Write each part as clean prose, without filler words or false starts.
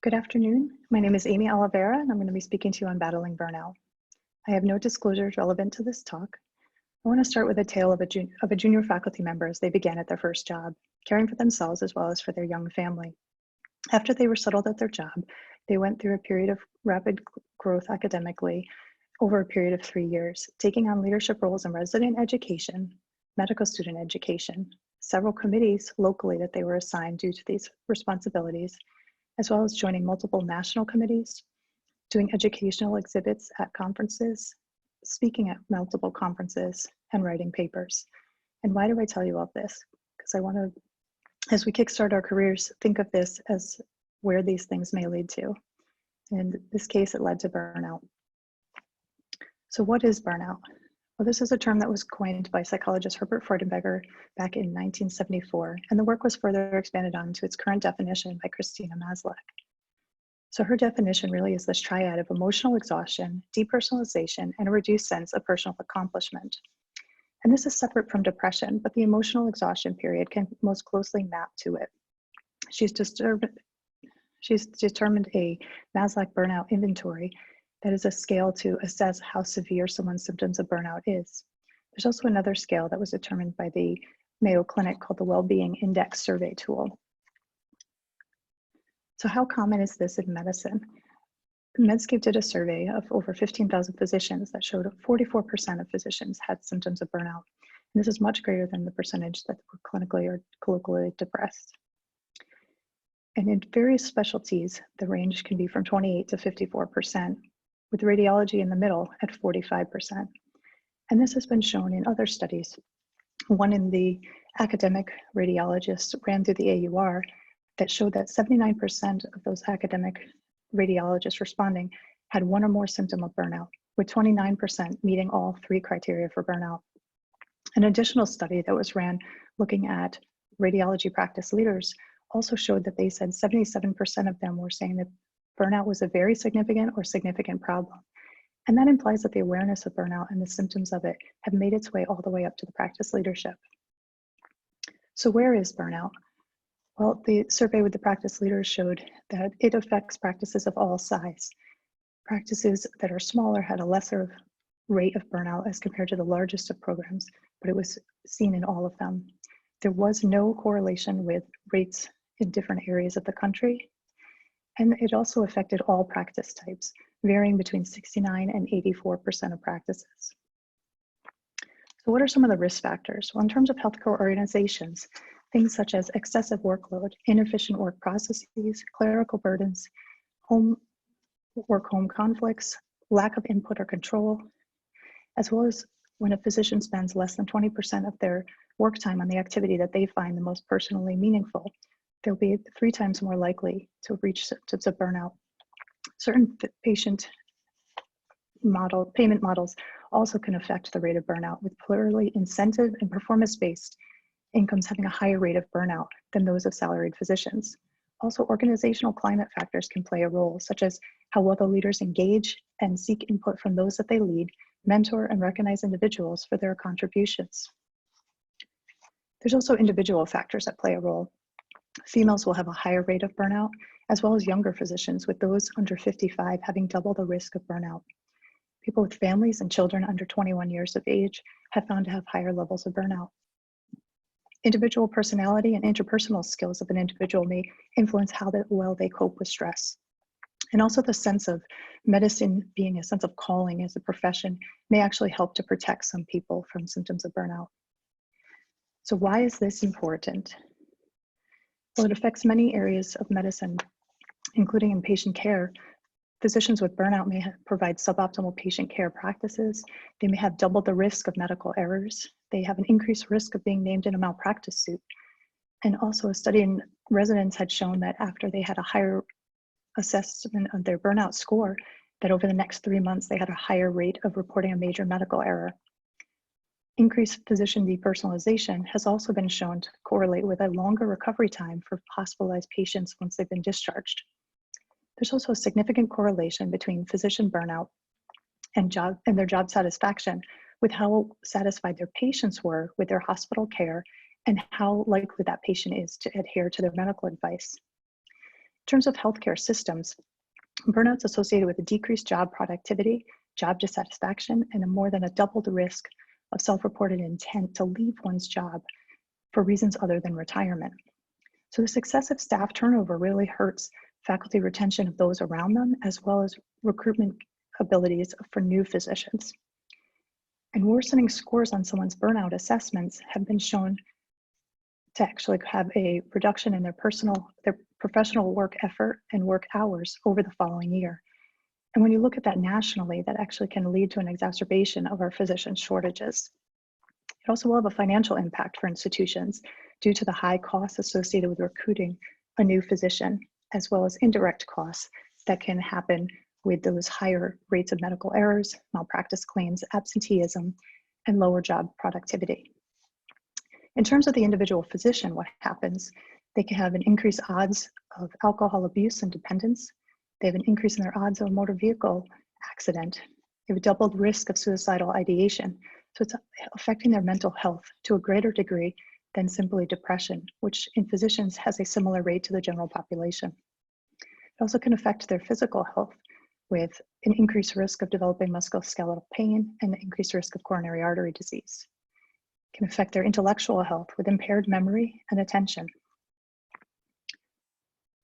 Good afternoon. My name is Amy Oliveira, and I'm going to be speaking to you on battling burnout. I have no disclosures relevant to this talk. I want to start with a tale of a junior faculty member as they began at their first job, caring for themselves as well as for their young family. After they were settled at their job, they went through a period of rapid growth academically over a period of 3 years, taking on leadership roles in resident education, medical student education, several committees locally that they were assigned due to these responsibilities, as well as joining multiple national committees, doing educational exhibits at conferences, speaking at multiple conferences, and writing papers. And why do I tell you all this? Because I want to, as we kickstart our careers, think of this as where these things may lead to. In this case, it led to burnout. So what is burnout? Well, this is a term that was coined by psychologist Herbert Freudenberger back in 1974, and the work was further expanded on to its current definition by Christina Maslach. So her definition really is this triad of emotional exhaustion, depersonalization, and a reduced sense of personal accomplishment. And this is separate from depression, but the emotional exhaustion period can most closely map to it. She's determined a Maslach burnout inventory that is a scale to assess how severe someone's symptoms of burnout is. There's also another scale that was determined by the Mayo Clinic called the Wellbeing Index Survey Tool. So how common is this in medicine? Medscape did a survey of over 15,000 physicians that showed 44% of physicians had symptoms of burnout. And this is much greater than the percentage that were clinically or colloquially depressed. And in various specialties, the range can be from 28 to 54%, with radiology in the middle at 45%. And this has been shown in other studies. One in the academic radiologists ran through the AUR that showed that 79% of those academic radiologists responding had one or more symptom of burnout, with 29% meeting all 3 criteria for burnout. An additional study that was ran looking at radiology practice leaders also showed that they said 77% of them were saying that burnout was a very significant or significant problem. And that implies that the awareness of burnout and the symptoms of it have made its way all the way up to the practice leadership. So where is burnout? Well, the survey with the practice leaders showed that it affects practices of all size. Practices that are smaller had a lesser rate of burnout as compared to the largest of programs, but it was seen in all of them. There was no correlation with rates in different areas of the country. And it also affected all practice types, varying between 69 and 84% of practices. So what are some of the risk factors? Well, in terms of healthcare organizations, things such as excessive workload, inefficient work processes, clerical burdens, home conflicts, lack of input or control, as well as when a physician spends less than 20% of their work time on the activity that they find the most personally meaningful, they'll be 3 times more likely to reach symptoms of burnout. Certain payment models also can affect the rate of burnout, with purely incentive and performance-based incomes having a higher rate of burnout than those of salaried physicians. Also, organizational climate factors can play a role, such as how well the leaders engage and seek input from those that they lead, mentor and recognize individuals for their contributions. There's also individual factors that play a role. Females will have a higher rate of burnout, as well as younger physicians, with those under 55 having double the risk of burnout. People with families and children under 21 years of age have found to have higher levels of burnout. Individual personality and interpersonal skills of an individual may influence how well they cope with stress. And also the sense of medicine being a sense of calling as a profession may actually help to protect some people from symptoms of burnout. So why is this important? Well, it affects many areas of medicine, including in patient care. Physicians with burnout may provide suboptimal patient care practices. They may have double the risk of medical errors. They have an increased risk of being named in a malpractice suit. And also a study in residents had shown that after they had a higher assessment of their burnout score, that over the next 3 months, they had a higher rate of reporting a major medical error. Increased physician depersonalization has also been shown to correlate with a longer recovery time for hospitalized patients once they've been discharged. There's also a significant correlation between physician burnout and their job satisfaction with how satisfied their patients were with their hospital care and how likely that patient is to adhere to their medical advice. terms of healthcare systems, burnout's associated with a decreased job productivity, job dissatisfaction, and a more than a doubled risk of self-reported intent to leave one's job for reasons other than retirement. So this excessive staff turnover really hurts faculty retention of those around them, as well as recruitment abilities for new physicians. And worsening scores on someone's burnout assessments have been shown to actually have a reduction in their professional work effort and work hours over the following year. And when you look at that nationally, that actually can lead to an exacerbation of our physician shortages. It also will have a financial impact for institutions due to the high costs associated with recruiting a new physician, as well as indirect costs that can happen with those higher rates of medical errors, malpractice claims, absenteeism, and lower job productivity. In terms of the individual physician, what happens? They can have an increased odds of alcohol abuse and dependence. They have an increase in their odds of a motor vehicle accident. They have a doubled risk of suicidal ideation. So it's affecting their mental health to a greater degree than simply depression, which in physicians has a similar rate to the general population. It also can affect their physical health with an increased risk of developing musculoskeletal pain and an increased risk of coronary artery disease. It can affect their intellectual health with impaired memory and attention.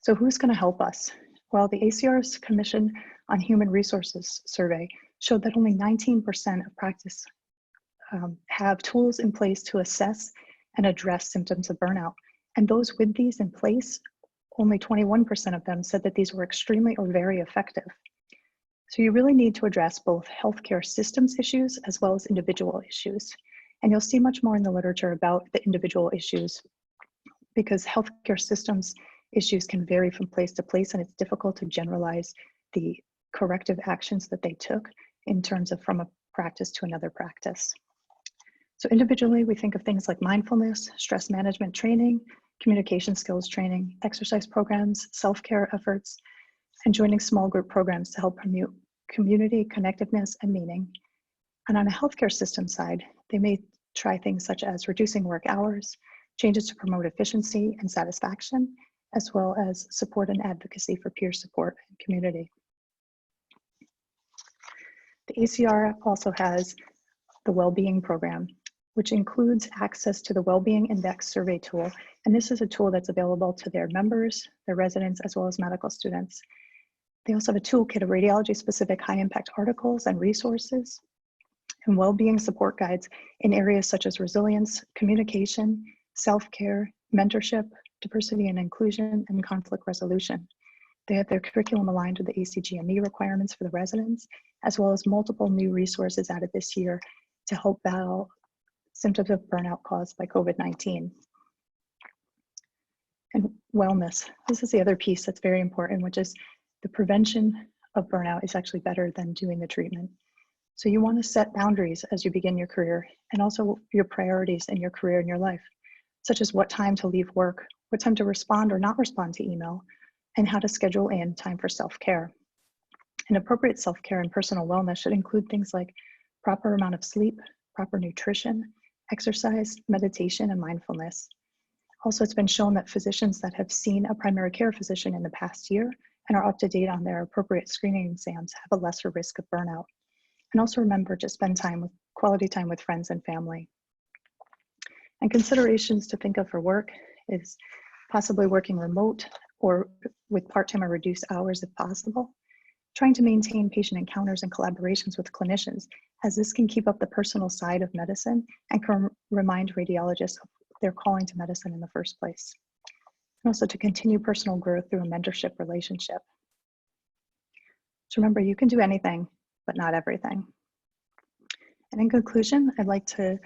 So who's going to help us? Well, the ACR's Commission on Human Resources survey showed that only 19% of practice have tools in place to assess and address symptoms of burnout. And those with these in place, only 21% of them said that these were extremely or very effective. So you really need to address both healthcare systems issues as well as individual issues. And you'll see much more in the literature about the individual issues because healthcare systems issues can vary from place to place, and it's difficult to generalize the corrective actions that they took in terms of from a practice to another practice. So individually, we think of things like mindfulness, stress management training, communication skills training, exercise programs, self-care efforts, and joining small group programs to help promote community connectiveness and meaning. And on a healthcare system side, they may try things such as reducing work hours, changes to promote efficiency and satisfaction, as well as support and advocacy for peer support and community. The ACR also has the Wellbeing Program, which includes access to the Wellbeing Index survey tool. And this is a tool that's available to their members, their residents, as well as medical students. They also have a toolkit of radiology-specific high-impact articles and resources, and well-being support guides in areas such as resilience, communication, self-care, mentorship, diversity and inclusion, and conflict resolution. They have their curriculum aligned with the ACGME requirements for the residents, as well as multiple new resources added this year to help battle symptoms of burnout caused by COVID-19. And wellness, this is the other piece that's very important, which is the prevention of burnout is actually better than doing the treatment. So you want to set boundaries as you begin your career, and also your priorities in your career and your life, such as what time to leave work, what time to respond or not respond to email, and how to schedule in time for self-care. And appropriate self-care and personal wellness should include things like proper amount of sleep, proper nutrition, exercise, meditation, and mindfulness. Also, it's been shown that physicians that have seen a primary care physician in the past year and are up to date on their appropriate screening exams have a lesser risk of burnout. And also remember to spend quality time with friends and family. And considerations to think of for work is possibly working remote or with part-time or reduced hours if possible. Trying to maintain patient encounters and collaborations with clinicians, as this can keep up the personal side of medicine and can remind radiologists of their calling to medicine in the first place. And also to continue personal growth through a mentorship relationship. So remember, you can do anything, but not everything. And in conclusion, I'd like to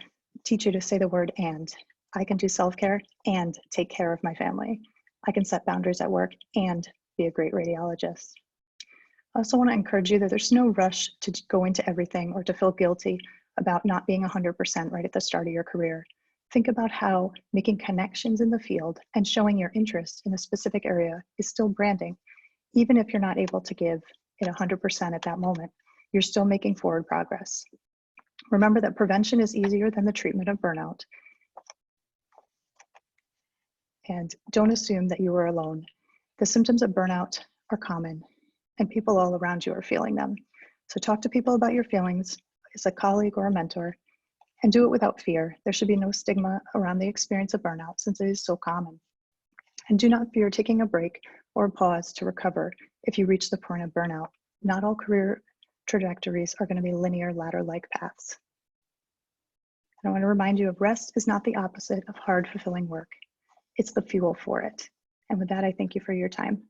teach you to say the word and. I can do self-care and take care of my family. I can set boundaries at work and be a great radiologist. I also want to encourage you that there's no rush to go into everything or to feel guilty about not being 100% right at the start of your career. Think about how making connections in the field and showing your interest in a specific area is still branding. Even if you're not able to give it 100% at that moment, you're still making forward progress. Remember that prevention is easier than the treatment of burnout. And don't assume that you are alone. The symptoms of burnout are common, and people all around you are feeling them. So talk to people about your feelings as a colleague or a mentor, and do it without fear. There should be no stigma around the experience of burnout since it is so common. And do not fear taking a break or a pause to recover if you reach the point of burnout. Not all career trajectories are going to be linear ladder-like paths. And I want to remind you of rest is not the opposite of hard, fulfilling work. It's the fuel for it. And with that, I thank you for your time.